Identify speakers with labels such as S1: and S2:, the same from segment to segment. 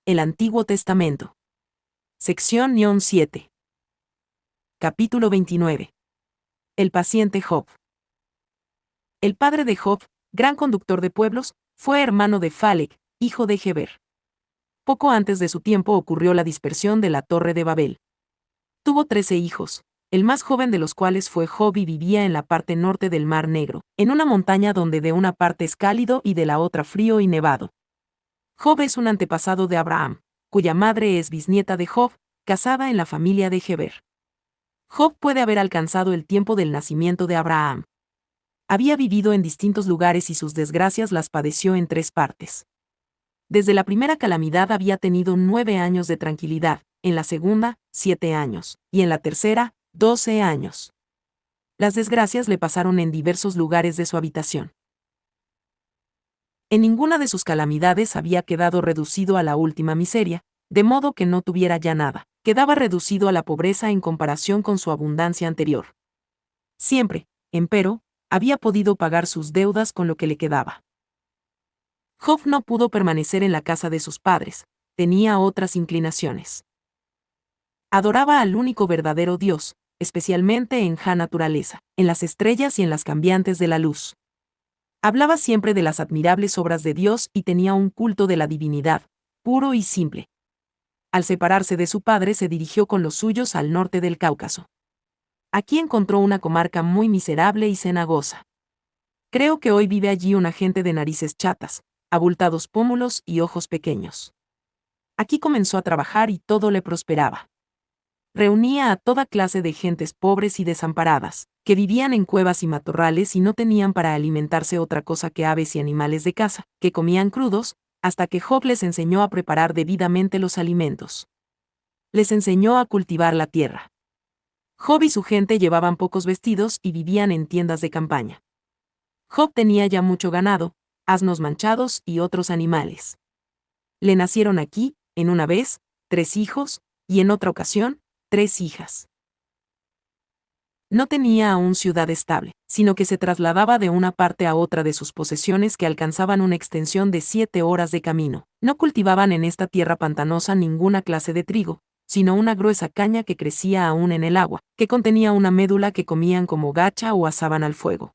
S1: El Antiguo Testamento. Sección 7. Capítulo 29. El paciente Job. El padre de Job, gran conductor de pueblos, fue hermano de Phalec, hijo de Heber. Poco antes de su tiempo ocurrió la dispersión de la Torre de Babel. Tuvo 13 hijos, el más joven de los cuales fue Job y vivía en la parte norte del Mar Negro, en una montaña donde de una parte es cálido y de la otra frío y nevado. Job es un antepasado de Abraham, cuya madre es bisnieta de Job, casada en la familia de Heber. Job puede haber alcanzado el tiempo del nacimiento de Abraham. Había vivido en distintos lugares y sus desgracias las padeció en 3 partes. Desde la primera calamidad había tenido 9 años de tranquilidad, en la segunda, 7 años, y en la tercera, 12 años. Las desgracias le pasaron en diversos lugares de su habitación. En ninguna de sus calamidades había quedado reducido a la última miseria, de modo que no tuviera ya nada, quedaba reducido a la pobreza en comparación con su abundancia anterior. Siempre, empero, había podido pagar sus deudas con lo que le quedaba. Job no pudo permanecer en la casa de sus padres, tenía otras inclinaciones. Adoraba al único verdadero Dios, especialmente en la naturaleza, en las estrellas y en las cambiantes de la luz. Hablaba siempre de las admirables obras de Dios y tenía un culto de la divinidad, puro y simple. Al separarse de su padre se dirigió con los suyos al norte del Cáucaso. Aquí encontró una comarca muy miserable y cenagosa. Creo que hoy vive allí una gente de narices chatas, abultados pómulos y ojos pequeños. Aquí comenzó a trabajar y todo le prosperaba. Reunía a toda clase de gentes pobres y desamparadas, que vivían en cuevas y matorrales y no tenían para alimentarse otra cosa que aves y animales de caza, que comían crudos, hasta que Job les enseñó a preparar debidamente los alimentos. Les enseñó a cultivar la tierra. Job y su gente llevaban pocos vestidos y vivían en tiendas de campaña. Job tenía ya mucho ganado, asnos manchados y otros animales. Le nacieron aquí, en una vez, 3 hijos, y en otra ocasión, 3 hijas. No tenía aún ciudad estable, sino que se trasladaba de una parte a otra de sus posesiones que alcanzaban una extensión de 7 horas de camino. No cultivaban en esta tierra pantanosa ninguna clase de trigo, sino una gruesa caña que crecía aún en el agua, que contenía una médula que comían como gacha o asaban al fuego.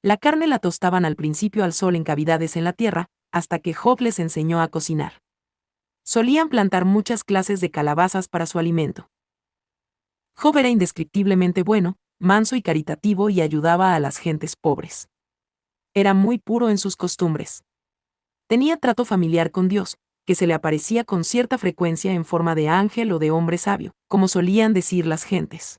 S1: La carne la tostaban al principio al sol en cavidades en la tierra, hasta que Job les enseñó a cocinar. Solían plantar muchas clases de calabazas para su alimento. Job era indescriptiblemente bueno, manso y caritativo y ayudaba a las gentes pobres. Era muy puro en sus costumbres. Tenía trato familiar con Dios, que se le aparecía con cierta frecuencia en forma de ángel o de hombre sabio, como solían decir las gentes.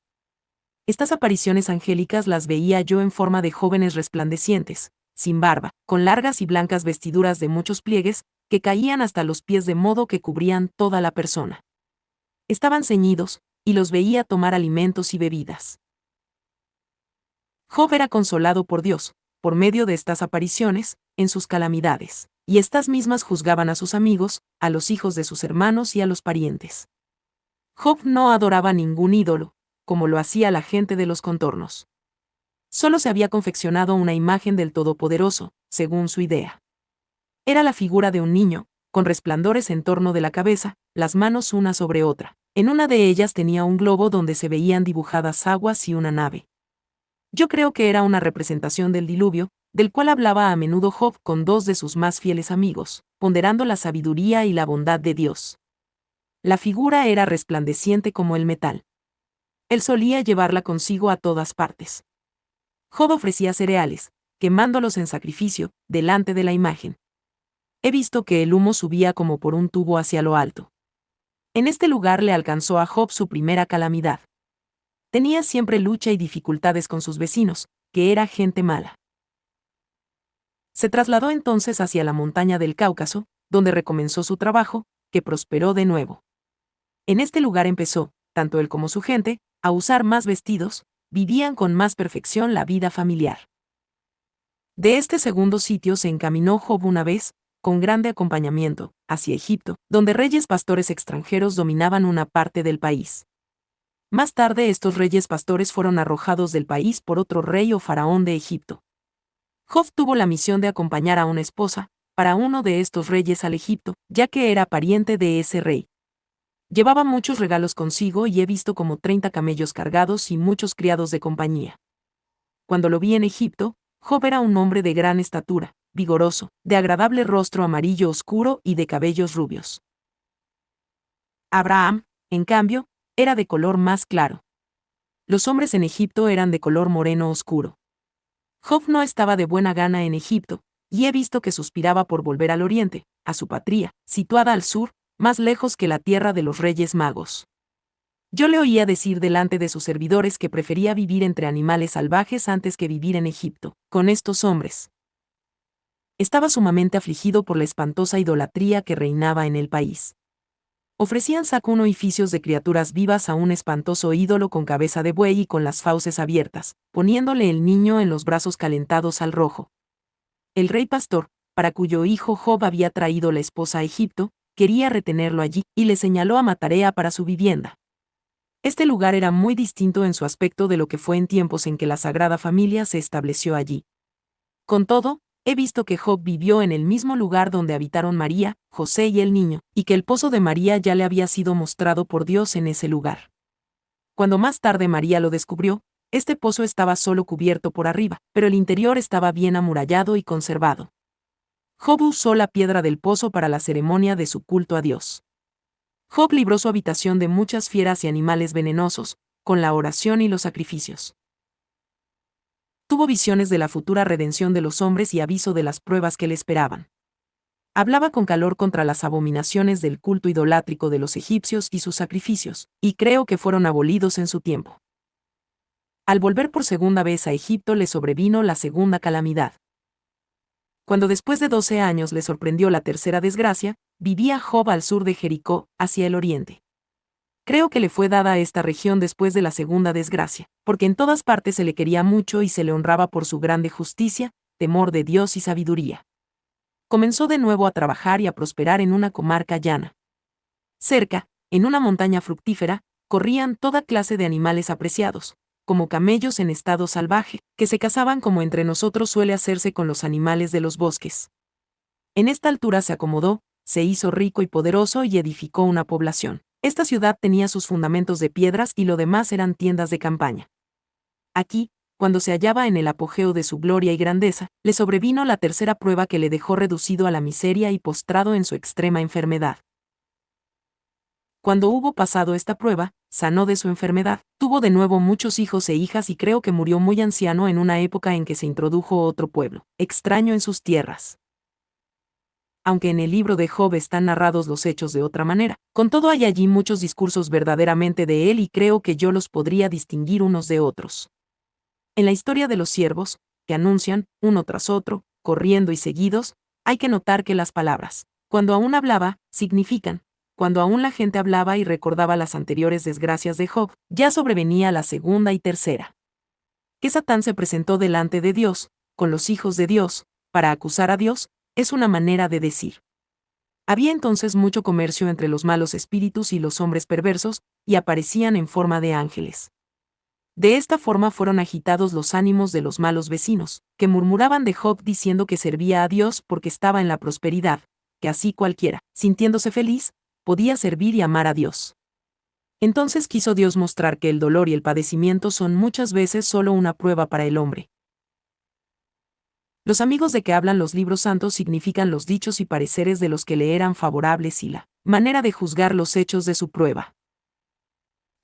S1: Estas apariciones angélicas las veía yo en forma de jóvenes resplandecientes, sin barba, con largas y blancas vestiduras de muchos pliegues, que caían hasta los pies de modo que cubrían toda la persona. Estaban ceñidos, y los veía tomar alimentos y bebidas. Job era consolado por Dios, por medio de estas apariciones, en sus calamidades, y estas mismas juzgaban a sus amigos, a los hijos de sus hermanos y a los parientes. Job no adoraba ningún ídolo, como lo hacía la gente de los contornos. Solo se había confeccionado una imagen del Todopoderoso, según su idea. Era la figura de un niño, con resplandores en torno de la cabeza, las manos una sobre otra. En una de ellas tenía un globo donde se veían dibujadas aguas y una nave. Yo creo que era una representación del diluvio, del cual hablaba a menudo Job con 2 de sus más fieles amigos, ponderando la sabiduría y la bondad de Dios. La figura era resplandeciente como el metal. Él solía llevarla consigo a todas partes. Job ofrecía cereales, quemándolos en sacrificio, delante de la imagen. He visto que el humo subía como por un tubo hacia lo alto. En este lugar le alcanzó a Job su primera calamidad. Tenía siempre lucha y dificultades con sus vecinos, que era gente mala. Se trasladó entonces hacia la montaña del Cáucaso, donde recomenzó su trabajo, que prosperó de nuevo. En este lugar empezó, tanto él como su gente, a usar más vestidos, vivían con más perfección la vida familiar. De este segundo sitio se encaminó Job una vez, con grande acompañamiento, hacia Egipto, donde reyes pastores extranjeros dominaban una parte del país. Más tarde estos reyes pastores fueron arrojados del país por otro rey o faraón de Egipto. Job tuvo la misión de acompañar a una esposa, para uno de estos reyes al Egipto, ya que era pariente de ese rey. Llevaba muchos regalos consigo y he visto como 30 camellos cargados y muchos criados de compañía. Cuando lo vi en Egipto, Job era un hombre de gran estatura, vigoroso, de agradable rostro amarillo oscuro y de cabellos rubios. Abraham, en cambio, era de color más claro. Los hombres en Egipto eran de color moreno oscuro. Job no estaba de buena gana en Egipto, y he visto que suspiraba por volver al oriente, a su patria, situada al sur, más lejos que la tierra de los Reyes Magos. Yo le oía decir delante de sus servidores que prefería vivir entre animales salvajes antes que vivir en Egipto, con estos hombres. Estaba sumamente afligido por la espantosa idolatría que reinaba en el país. Ofrecían sacrificios de criaturas vivas a un espantoso ídolo con cabeza de buey y con las fauces abiertas, poniéndole el niño en los brazos calentados al rojo. El rey pastor, para cuyo hijo Job había traído la esposa a Egipto, quería retenerlo allí, y le señaló a Matarea para su vivienda. Este lugar era muy distinto en su aspecto de lo que fue en tiempos en que la Sagrada Familia se estableció allí. Con todo, he visto que Job vivió en el mismo lugar donde habitaron María, José y el niño, y que el pozo de María ya le había sido mostrado por Dios en ese lugar. Cuando más tarde María lo descubrió, este pozo estaba solo cubierto por arriba, pero el interior estaba bien amurallado y conservado. Job usó la piedra del pozo para la ceremonia de su culto a Dios. Job libró su habitación de muchas fieras y animales venenosos, con la oración y los sacrificios. Tuvo visiones de la futura redención de los hombres y aviso de las pruebas que le esperaban. Hablaba con calor contra las abominaciones del culto idolátrico de los egipcios y sus sacrificios, y creo que fueron abolidos en su tiempo. Al volver por segunda vez a Egipto le sobrevino la segunda calamidad. Cuando después de 12 años le sorprendió la tercera desgracia, vivía Job al sur de Jericó, hacia el oriente. Creo que le fue dada a esta región después de la segunda desgracia, porque en todas partes se le quería mucho y se le honraba por su grande justicia, temor de Dios y sabiduría. Comenzó de nuevo a trabajar y a prosperar en una comarca llana. Cerca, en una montaña fructífera, corrían toda clase de animales apreciados, como camellos en estado salvaje, que se cazaban como entre nosotros suele hacerse con los animales de los bosques. En esta altura se acomodó, se hizo rico y poderoso y edificó una población. Esta ciudad tenía sus fundamentos de piedras y lo demás eran tiendas de campaña. Aquí, cuando se hallaba en el apogeo de su gloria y grandeza, le sobrevino la tercera prueba que le dejó reducido a la miseria y postrado en su extrema enfermedad. Cuando hubo pasado esta prueba, sanó de su enfermedad, tuvo de nuevo muchos hijos e hijas y creo que murió muy anciano en una época en que se introdujo otro pueblo, extraño en sus tierras. Aunque en el libro de Job están narrados los hechos de otra manera, con todo hay allí muchos discursos verdaderamente de él y creo que yo los podría distinguir unos de otros. En la historia de los siervos, que anuncian, uno tras otro, corriendo y seguidos, hay que notar que las palabras, cuando aún hablaba, significan, cuando aún la gente hablaba y recordaba las anteriores desgracias de Job, ya sobrevenía la segunda y tercera. Que Satán se presentó delante de Dios, con los hijos de Dios, para acusar a Dios, es una manera de decir. Había entonces mucho comercio entre los malos espíritus y los hombres perversos, y aparecían en forma de ángeles. De esta forma fueron agitados los ánimos de los malos vecinos, que murmuraban de Job diciendo que servía a Dios porque estaba en la prosperidad, que así cualquiera, sintiéndose feliz, podía servir y amar a Dios. Entonces quiso Dios mostrar que el dolor y el padecimiento son muchas veces solo una prueba para el hombre. Los amigos de que hablan los libros santos significan los dichos y pareceres de los que le eran favorables y la manera de juzgar los hechos de su prueba.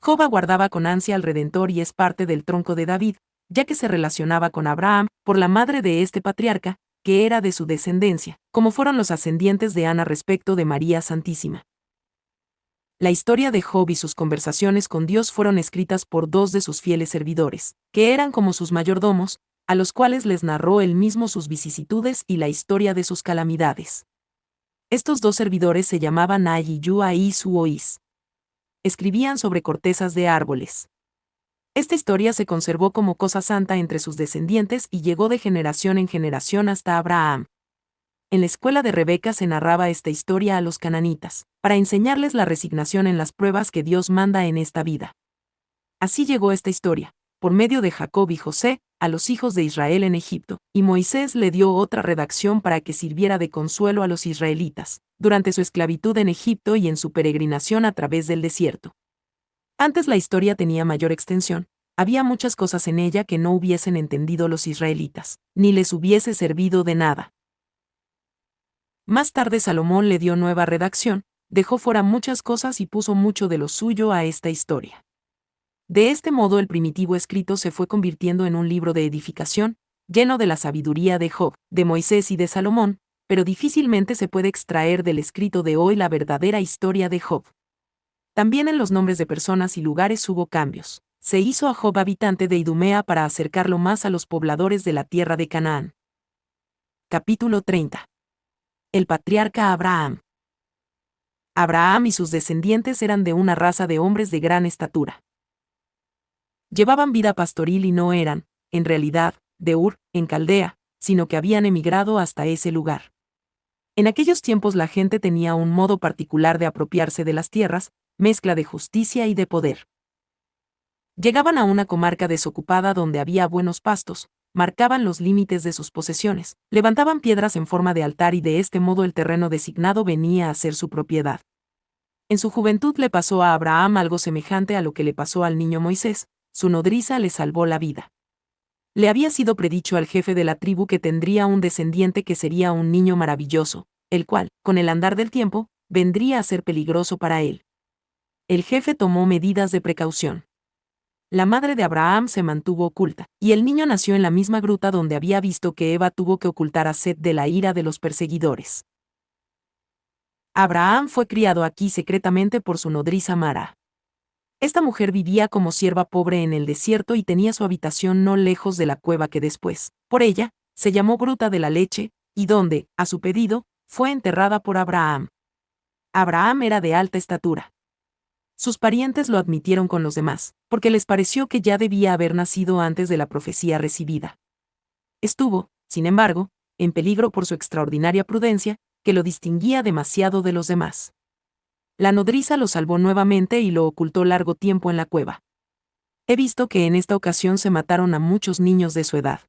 S1: Job aguardaba con ansia al Redentor y es parte del tronco de David, ya que se relacionaba con Abraham, por la madre de este patriarca, que era de su descendencia, como fueron los ascendientes de Ana respecto de María Santísima. La historia de Job y sus conversaciones con Dios fueron escritas por dos de sus fieles servidores, que eran como sus mayordomos, a los cuales les narró él mismo sus vicisitudes y la historia de sus calamidades. Estos dos servidores se llamaban Ay y Yua y Su Oís. Escribían sobre cortezas de árboles. Esta historia se conservó como cosa santa entre sus descendientes y llegó de generación en generación hasta Abraham. En la escuela de Rebeca se narraba esta historia a los cananitas, para enseñarles la resignación en las pruebas que Dios manda en esta vida. Así llegó esta historia, por medio de Jacob y José, a los hijos de Israel en Egipto, y Moisés le dio otra redacción para que sirviera de consuelo a los israelitas, durante su esclavitud en Egipto y en su peregrinación a través del desierto. Antes la historia tenía mayor extensión, había muchas cosas en ella que no hubiesen entendido los israelitas, ni les hubiese servido de nada. Más tarde Salomón le dio nueva redacción, dejó fuera muchas cosas y puso mucho de lo suyo a esta historia. De este modo el primitivo escrito se fue convirtiendo en un libro de edificación, lleno de la sabiduría de Job, de Moisés y de Salomón, pero difícilmente se puede extraer del escrito de hoy la verdadera historia de Job. También en los nombres de personas y lugares hubo cambios. Se hizo a Job habitante de Idumea para acercarlo más a los pobladores de la tierra de Canaán. Capítulo 30. El patriarca Abraham. Abraham y sus descendientes eran de una raza de hombres de gran estatura. Llevaban vida pastoril y no eran, en realidad, de Ur, en Caldea, sino que habían emigrado hasta ese lugar. En aquellos tiempos la gente tenía un modo particular de apropiarse de las tierras, mezcla de justicia y de poder. Llegaban a una comarca desocupada donde había buenos pastos, marcaban los límites de sus posesiones, levantaban piedras en forma de altar y de este modo el terreno designado venía a ser su propiedad. En su juventud le pasó a Abraham algo semejante a lo que le pasó al niño Moisés, su nodriza le salvó la vida. Le había sido predicho al jefe de la tribu que tendría un descendiente que sería un niño maravilloso, el cual, con el andar del tiempo, vendría a ser peligroso para él. El jefe tomó medidas de precaución. La madre de Abraham se mantuvo oculta, y el niño nació en la misma gruta donde había visto que Eva tuvo que ocultar a Set de la ira de los perseguidores. Abraham fue criado aquí secretamente por su nodriza Mara. Esta mujer vivía como sierva pobre en el desierto y tenía su habitación no lejos de la cueva que después, por ella, se llamó Gruta de la Leche, y donde, a su pedido, fue enterrada por Abraham. Abraham era de alta estatura. Sus parientes lo admitieron con los demás, porque les pareció que ya debía haber nacido antes de la profecía recibida. Estuvo, sin embargo, en peligro por su extraordinaria prudencia, que lo distinguía demasiado de los demás. La nodriza lo salvó nuevamente y lo ocultó largo tiempo en la cueva. He visto que en esta ocasión se mataron a muchos niños de su edad.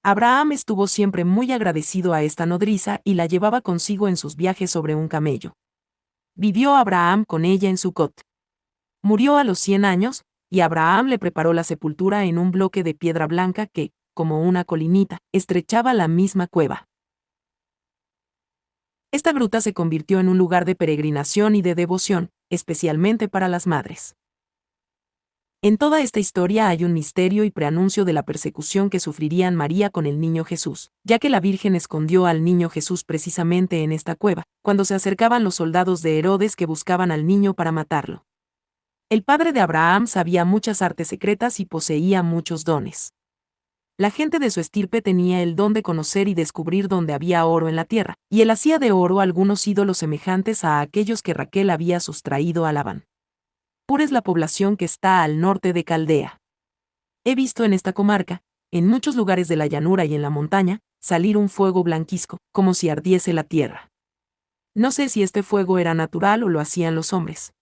S1: Abraham estuvo siempre muy agradecido a esta nodriza y la llevaba consigo en sus viajes sobre un camello. Vivió Abraham con ella en Sucot. Murió a los 100 años, y Abraham le preparó la sepultura en un bloque de piedra blanca que, como una colinita, estrechaba la misma cueva. Esta gruta se convirtió en un lugar de peregrinación y de devoción, especialmente para las madres. En toda esta historia hay un misterio y preanuncio de la persecución que sufrirían María con el niño Jesús, ya que la Virgen escondió al niño Jesús precisamente en esta cueva, cuando se acercaban los soldados de Herodes que buscaban al niño para matarlo. El padre de Abraham sabía muchas artes secretas y poseía muchos dones. La gente de su estirpe tenía el don de conocer y descubrir dónde había oro en la tierra, y él hacía de oro algunos ídolos semejantes a aquellos que Raquel había sustraído a Labán. Ur es la población que está al norte de Caldea. He visto en esta comarca, en muchos lugares de la llanura y en la montaña, salir un fuego blanquizco, como si ardiese la tierra. No sé si este fuego era natural o lo hacían los hombres.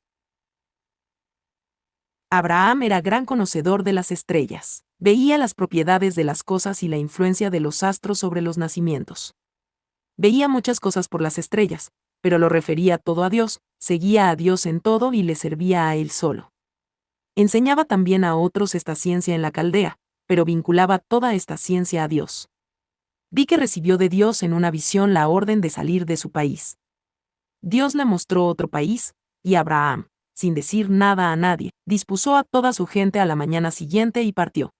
S1: Abraham era gran conocedor de las estrellas. Veía las propiedades de las cosas y la influencia de los astros sobre los nacimientos. Veía muchas cosas por las estrellas, pero lo refería todo a Dios, seguía a Dios en todo y le servía a Él solo. Enseñaba también a otros esta ciencia en la Caldea, pero vinculaba toda esta ciencia a Dios. Vi que recibió de Dios en una visión la orden de salir de su país. Dios le mostró otro país, y Abraham, sin decir nada a nadie, dispuso a toda su gente a la mañana siguiente y partió.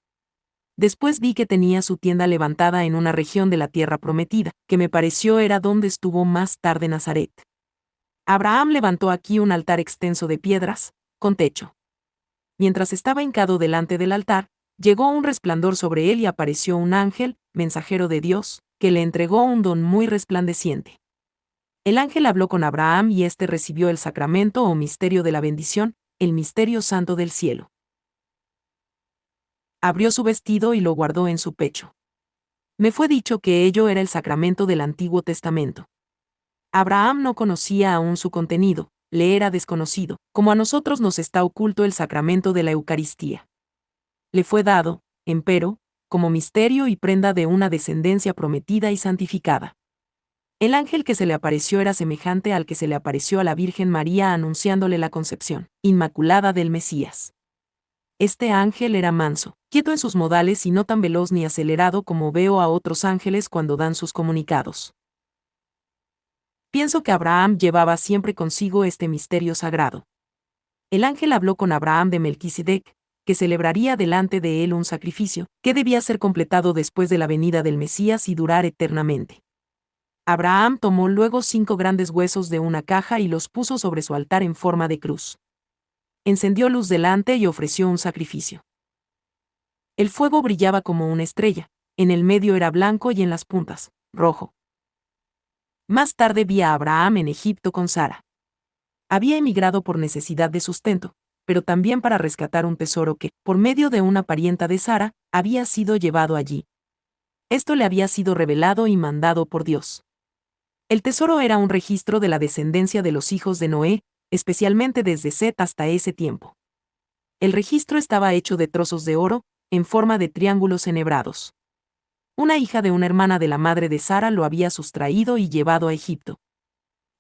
S1: Después vi que tenía su tienda levantada en una región de la tierra prometida, que me pareció era donde estuvo más tarde Nazaret. Abraham levantó aquí un altar extenso de piedras, con techo. Mientras estaba hincado delante del altar, llegó un resplandor sobre él y apareció un ángel, mensajero de Dios, que le entregó un don muy resplandeciente. El ángel habló con Abraham y éste recibió el sacramento o misterio de la bendición, el misterio santo del cielo. Abrió su vestido y lo guardó en su pecho. Me fue dicho que ello era el sacramento del Antiguo Testamento. Abraham no conocía aún su contenido, le era desconocido, como a nosotros nos está oculto el sacramento de la Eucaristía. Le fue dado, empero, como misterio y prenda de una descendencia prometida y santificada. El ángel que se le apareció era semejante al que se le apareció a la Virgen María anunciándole la concepción inmaculada del Mesías. Este ángel era manso, quieto en sus modales y no tan veloz ni acelerado como veo a otros ángeles cuando dan sus comunicados. Pienso que Abraham llevaba siempre consigo este misterio sagrado. El ángel habló con Abraham de Melquisedec, que celebraría delante de él un sacrificio, que debía ser completado después de la venida del Mesías y durar eternamente. Abraham tomó luego 5 grandes huesos de una caja y los puso sobre su altar en forma de cruz. Encendió luz delante y ofreció un sacrificio. El fuego brillaba como una estrella, en el medio era blanco y en las puntas, rojo. Más tarde vi a Abraham en Egipto con Sara. Había emigrado por necesidad de sustento, pero también para rescatar un tesoro que, por medio de una parienta de Sara, había sido llevado allí. Esto le había sido revelado y mandado por Dios. El tesoro era un registro de la descendencia de los hijos de Noé, especialmente desde Set hasta ese tiempo. El registro estaba hecho de trozos de oro, en forma de triángulos enhebrados. Una hija de una hermana de la madre de Sara lo había sustraído y llevado a Egipto.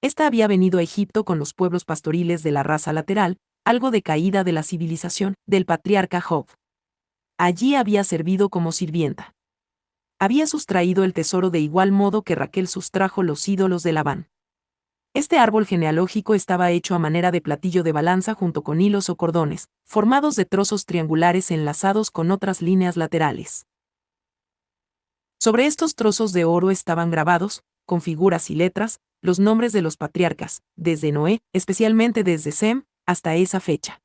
S1: Esta había venido a Egipto con los pueblos pastoriles de la raza lateral, algo decaída de la civilización, del patriarca Job. Allí había servido como sirvienta. Había sustraído el tesoro de igual modo que Raquel sustrajo los ídolos de Labán. Este árbol genealógico estaba hecho a manera de platillo de balanza junto con hilos o cordones, formados de trozos triangulares enlazados con otras líneas laterales. Sobre estos trozos de oro estaban grabados, con figuras y letras, los nombres de los patriarcas, desde Noé, especialmente desde Sem, hasta esa fecha.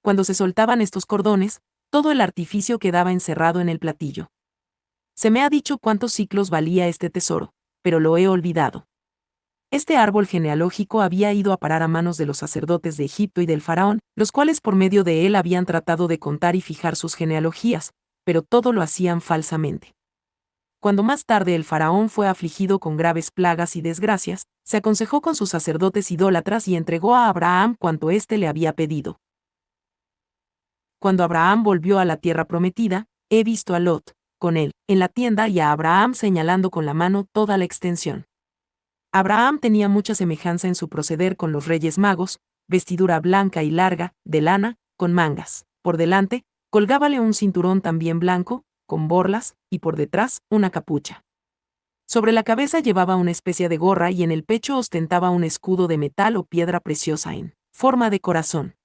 S1: Cuando se soltaban estos cordones, todo el artificio quedaba encerrado en el platillo. Se me ha dicho cuántos ciclos valía este tesoro, pero lo he olvidado. Este árbol genealógico había ido a parar a manos de los sacerdotes de Egipto y del faraón, los cuales por medio de él habían tratado de contar y fijar sus genealogías, pero todo lo hacían falsamente. Cuando más tarde el faraón fue afligido con graves plagas y desgracias, se aconsejó con sus sacerdotes idólatras y entregó a Abraham cuanto éste le había pedido. Cuando Abraham volvió a la tierra prometida, he visto a Lot, con él, en la tienda y a Abraham señalando con la mano toda la extensión. Abraham tenía mucha semejanza en su proceder con los reyes magos, vestidura blanca y larga, de lana, con mangas. Por delante, colgábale un cinturón también blanco, con borlas, y por detrás, una capucha. Sobre la cabeza llevaba una especie de gorra y en el pecho ostentaba un escudo de metal o piedra preciosa en forma de corazón.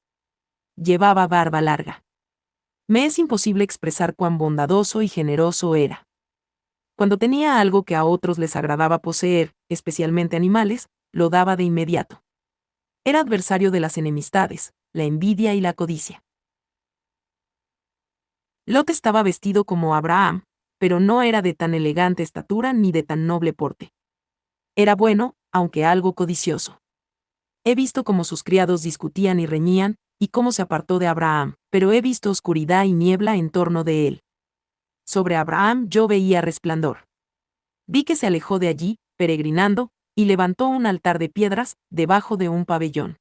S1: Llevaba barba larga. Me es imposible expresar cuán bondadoso y generoso era. Cuando tenía algo que a otros les agradaba poseer, especialmente animales, lo daba de inmediato. Era adversario de las enemistades, la envidia y la codicia. Lot estaba vestido como Abraham, pero no era de tan elegante estatura ni de tan noble porte. Era bueno, aunque algo codicioso. He visto cómo sus criados discutían y reñían, y cómo se apartó de Abraham, pero he visto oscuridad y niebla en torno de él. Sobre Abraham yo veía resplandor. Vi que se alejó de allí, peregrinando, y levantó un altar de piedras, debajo de un pabellón.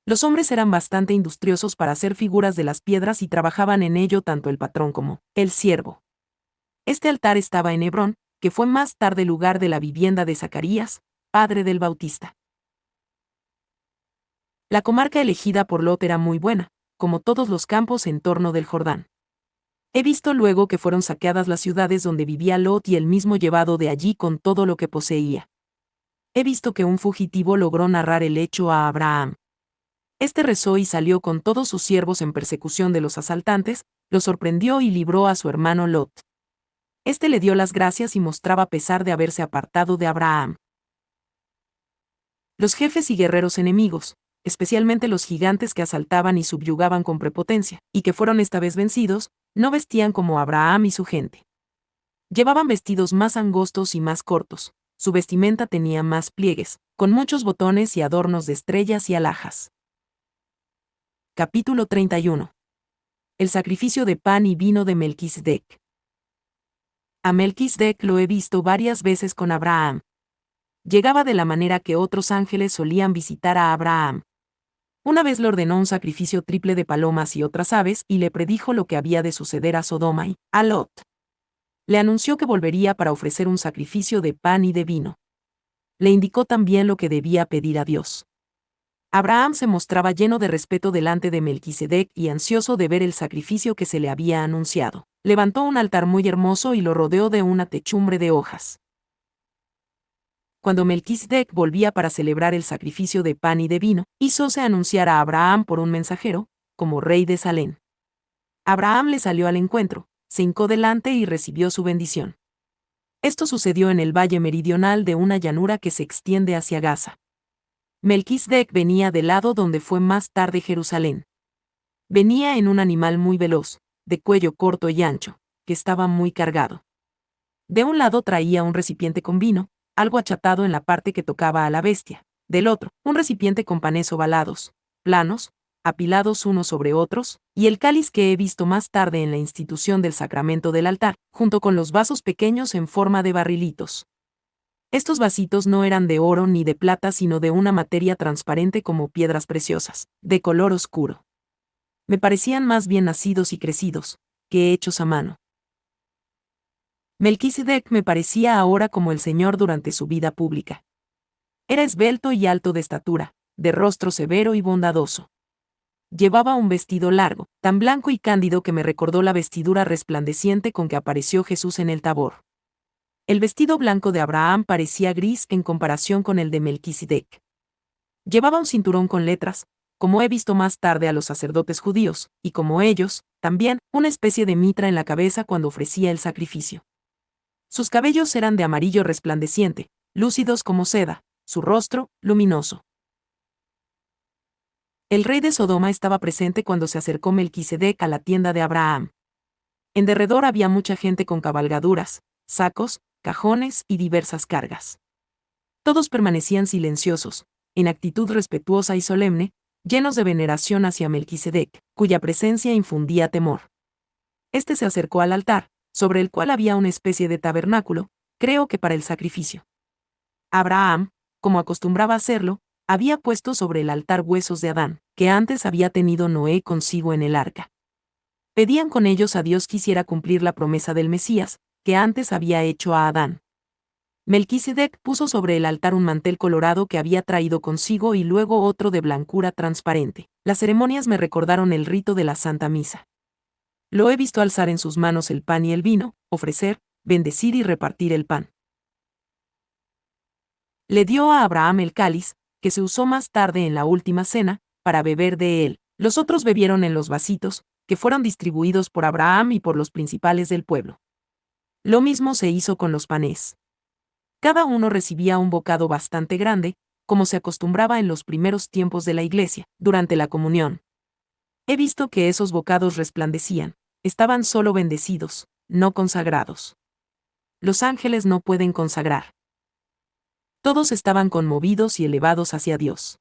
S1: Los hombres eran bastante industriosos para hacer figuras de las piedras y trabajaban en ello tanto el patrón como el siervo. Este altar estaba en Hebrón, que fue más tarde lugar de la vivienda de Zacarías, padre del Bautista. La comarca elegida por Lot era muy buena, como todos los campos en torno del Jordán. He visto luego que fueron saqueadas las ciudades donde vivía Lot y él mismo llevado de allí con todo lo que poseía. He visto que un fugitivo logró narrar el hecho a Abraham. Este rezó y salió con todos sus siervos en persecución de los asaltantes, lo sorprendió y libró a su hermano Lot. Este le dio las gracias y mostraba pesar de haberse apartado de Abraham. Los jefes y guerreros enemigos, especialmente los gigantes que asaltaban y subyugaban con prepotencia, y que fueron esta vez vencidos, no vestían como Abraham y su gente. Llevaban vestidos más angostos y más cortos, su vestimenta tenía más pliegues, con muchos botones y adornos de estrellas y alhajas. Capítulo 31. El sacrificio de pan y vino de Melquisedec. A Melquisedec lo he visto varias veces con Abraham. Llegaba de la manera que otros ángeles solían visitar a Abraham. Una vez le ordenó un sacrificio triple de palomas y otras aves y le predijo lo que había de suceder a Sodoma y a Lot. Le anunció que volvería para ofrecer un sacrificio de pan y de vino. Le indicó también lo que debía pedir a Dios. Abraham se mostraba lleno de respeto delante de Melquisedec y ansioso de ver el sacrificio que se le había anunciado. Levantó un altar muy hermoso y lo rodeó de una techumbre de hojas. Cuando Melquisedec volvía para celebrar el sacrificio de pan y de vino, hízose anunciar a Abraham por un mensajero, como rey de Salem. Abraham le salió al encuentro, se hincó delante y recibió su bendición. Esto sucedió en el valle meridional de una llanura que se extiende hacia Gaza. Melquisedec venía del lado donde fue más tarde Jerusalén. Venía en un animal muy veloz, de cuello corto y ancho, que estaba muy cargado. De un lado traía un recipiente con vino, algo achatado en la parte que tocaba a la bestia. Del otro, un recipiente con panes ovalados, planos, apilados unos sobre otros, y el cáliz que he visto más tarde en la institución del sacramento del altar, junto con los vasos pequeños en forma de barrilitos. Estos vasitos no eran de oro ni de plata, sino de una materia transparente como piedras preciosas, de color oscuro. Me parecían más bien nacidos y crecidos, que hechos a mano. Melquisedec me parecía ahora como el Señor durante su vida pública. Era esbelto y alto de estatura, de rostro severo y bondadoso. Llevaba un vestido largo, tan blanco y cándido que me recordó la vestidura resplandeciente con que apareció Jesús en el Tabor. El vestido blanco de Abraham parecía gris en comparación con el de Melquisedec. Llevaba un cinturón con letras, como he visto más tarde a los sacerdotes judíos, y como ellos, también, una especie de mitra en la cabeza cuando ofrecía el sacrificio. Sus cabellos eran de amarillo resplandeciente, lúcidos como seda, su rostro, luminoso. El rey de Sodoma estaba presente cuando se acercó Melquisedec a la tienda de Abraham. En derredor había mucha gente con cabalgaduras, sacos, cajones y diversas cargas. Todos permanecían silenciosos, en actitud respetuosa y solemne, llenos de veneración hacia Melquisedec, cuya presencia infundía temor. Este se acercó al altar, sobre el cual había una especie de tabernáculo, creo que para el sacrificio. Abraham, como acostumbraba hacerlo, había puesto sobre el altar huesos de Adán, que antes había tenido Noé consigo en el arca. Pedían con ellos a Dios quisiera cumplir la promesa del Mesías, que antes había hecho a Adán. Melquisedec puso sobre el altar un mantel colorado que había traído consigo y luego otro de blancura transparente. Las ceremonias me recordaron el rito de la Santa Misa. Lo he visto alzar en sus manos el pan y el vino, ofrecer, bendecir y repartir el pan. Le dio a Abraham el cáliz, que se usó más tarde en la última cena, para beber de él. Los otros bebieron en los vasitos, que fueron distribuidos por Abraham y por los principales del pueblo. Lo mismo se hizo con los panes. Cada uno recibía un bocado bastante grande, como se acostumbraba en los primeros tiempos de la Iglesia, durante la comunión. He visto que esos bocados resplandecían, estaban solo bendecidos, no consagrados. Los ángeles no pueden consagrar. Todos estaban conmovidos y elevados hacia Dios.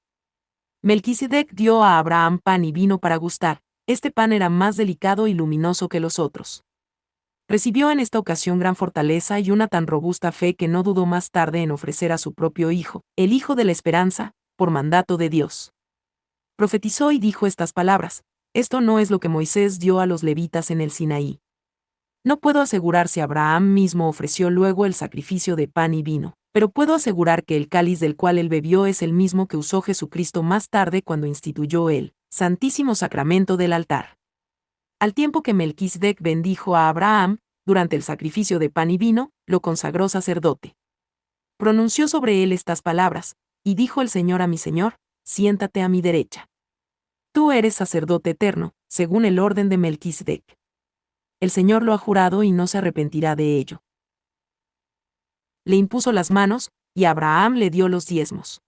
S1: Melquisedec dio a Abraham pan y vino para gustar, este pan era más delicado y luminoso que los otros. Recibió en esta ocasión gran fortaleza y una tan robusta fe que no dudó más tarde en ofrecer a su propio hijo, el Hijo de la Esperanza, por mandato de Dios. Profetizó y dijo estas palabras: esto no es lo que Moisés dio a los levitas en el Sinaí. No puedo asegurar si Abraham mismo ofreció luego el sacrificio de pan y vino, pero puedo asegurar que el cáliz del cual él bebió es el mismo que usó Jesucristo más tarde cuando instituyó el Santísimo Sacramento del altar. Al tiempo que Melquisedec bendijo a Abraham, durante el sacrificio de pan y vino, lo consagró sacerdote. Pronunció sobre él estas palabras, y dijo el Señor a mi Señor: siéntate a mi derecha. Tú eres sacerdote eterno, según el orden de Melquisedec. El Señor lo ha jurado y no se arrepentirá de ello. Le impuso las manos, y Abraham le dio los diezmos.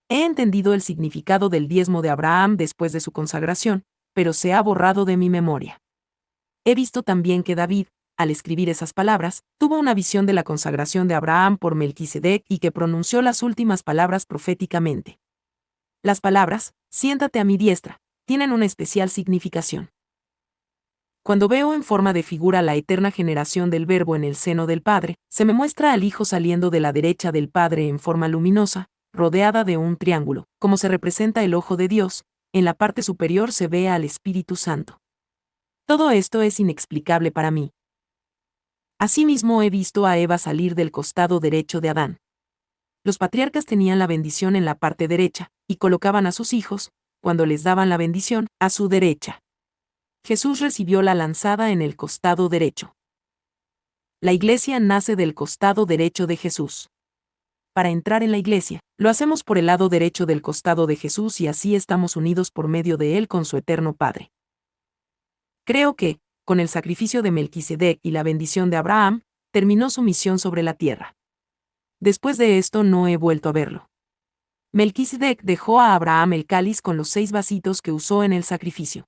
S1: He entendido el significado del diezmo de Abraham después de su consagración, pero se ha borrado de mi memoria. He visto también que David, al escribir esas palabras, tuvo una visión de la consagración de Abraham por Melquisedec y que pronunció las últimas palabras proféticamente. Las palabras, siéntate a mi diestra, tienen una especial significación. Cuando veo en forma de figura la eterna generación del Verbo en el seno del Padre, se me muestra al Hijo saliendo de la derecha del Padre en forma luminosa, rodeada de un triángulo, como se representa el ojo de Dios, En la parte superior se ve al Espíritu Santo. Todo esto es inexplicable para mí. Asimismo he visto a Eva salir del costado derecho de Adán. Los patriarcas tenían la bendición en la parte derecha, y colocaban a sus hijos, cuando les daban la bendición, a su derecha. Jesús recibió la lanzada en el costado derecho. La iglesia nace del costado derecho de Jesús. Para entrar en la iglesia, lo hacemos por el lado derecho del costado de Jesús y así estamos unidos por medio de él con su eterno Padre. Creo que, con el sacrificio de Melquisedec y la bendición de Abraham, terminó su misión sobre la tierra. Después de esto no he vuelto a verlo. Melquisedec dejó a Abraham el cáliz con los 6 vasitos que usó en el sacrificio.